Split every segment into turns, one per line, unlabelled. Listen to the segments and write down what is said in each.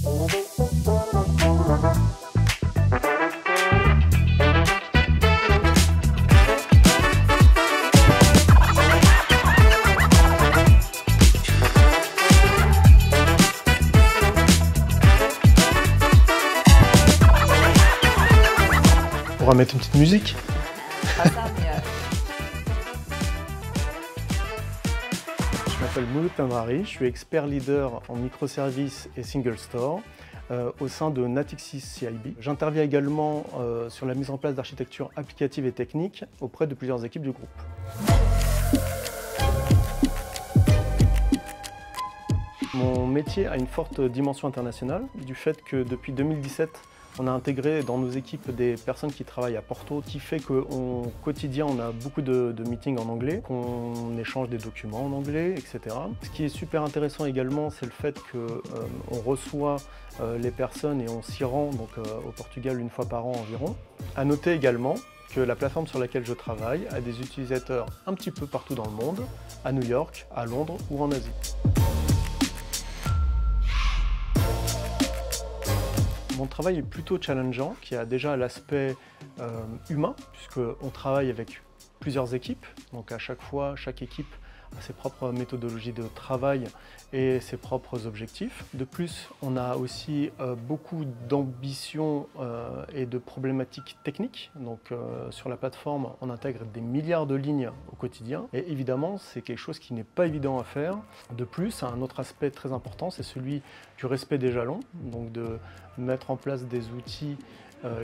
On va mettre une petite musique. Je m'appelle Mouloud Tamrari, je suis expert leader en microservices et single store au sein de Natixis CIB. J'interviens également sur la mise en place d'architecture applicative et technique auprès de plusieurs équipes du groupe. Mon métier a une forte dimension internationale du fait que depuis 2017, on a intégré dans nos équipes des personnes qui travaillent à Porto, qui fait qu'au quotidien, on a beaucoup de meetings en anglais, qu'on échange des documents en anglais, etc. Ce qui est super intéressant également, c'est le fait qu'on reçoit les personnes et on s'y rend donc, au Portugal une fois par an environ. À noter également que la plateforme sur laquelle je travaille a des utilisateurs un petit peu partout dans le monde, à New York, à Londres ou en Asie. Mon travail est plutôt challengeant, qui a déjà l'aspect humain, puisqu'on travaille avec plusieurs équipes. Donc à chaque fois, chaque équipe a ses propres méthodologies de travail et ses propres objectifs. De plus, on a aussi beaucoup d'ambitions et de problématiques techniques. Donc sur la plateforme, on intègre des milliards de lignes au quotidien. Et évidemment, c'est quelque chose qui n'est pas évident à faire. De plus, un autre aspect très important, c'est celui du respect des jalons. Donc de mettre en place des outils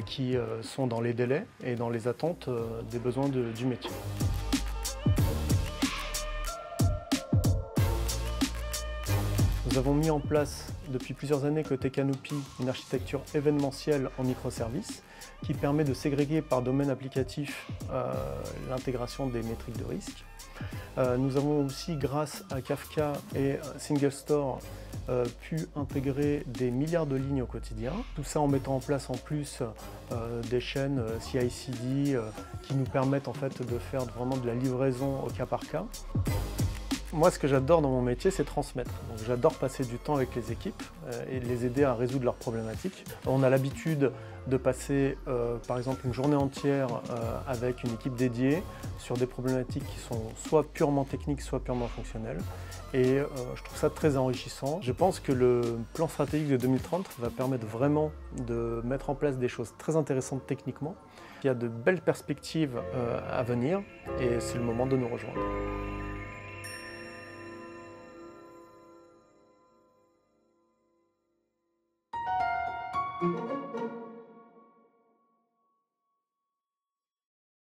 qui sont dans les délais et dans les attentes des besoins du métier. Nous avons mis en place depuis plusieurs années côté Canopy une architecture événementielle en microservices qui permet de ségréguer par domaine applicatif l'intégration des métriques de risque. Nous avons aussi, grâce à Kafka et Single Store, pu intégrer des milliards de lignes au quotidien. Tout ça en mettant en place en plus des chaînes CI/CD qui nous permettent en fait de faire vraiment de la livraison au cas par cas. Moi, ce que j'adore dans mon métier, c'est transmettre. Donc, j'adore passer du temps avec les équipes et les aider à résoudre leurs problématiques. On a l'habitude de passer, par exemple, une journée entière avec une équipe dédiée sur des problématiques qui sont soit purement techniques, soit purement fonctionnelles. Et je trouve ça très enrichissant. Je pense que le plan stratégique de 2030 va permettre vraiment de mettre en place des choses très intéressantes techniquement. Il y a de belles perspectives à venir et c'est le moment de nous rejoindre.